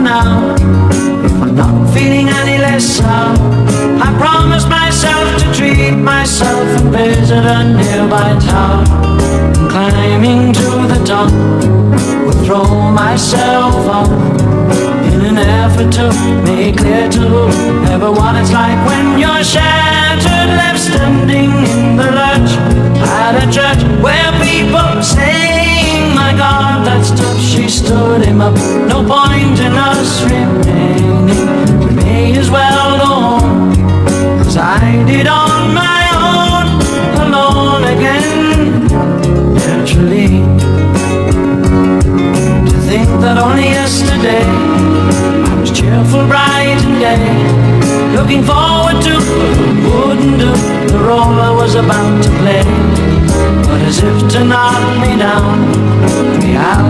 now. If I'm not feeling any less sour, I promise myself to treat myself and visit a nearby tower. And climbing to the top, will throw myself off in an effort to make clear to everyone it's like when you're shattered, left standing in the lurch at a church where people saying, my God, that stuff, she stood him up. No point in us remaining, we may as well go home, 'cause I did on my own, alone again, naturally. To think that only yesterday I was cheerful, bright and gay, looking forward to what wouldn't do the role I was about to play. But as if to knock me down, reality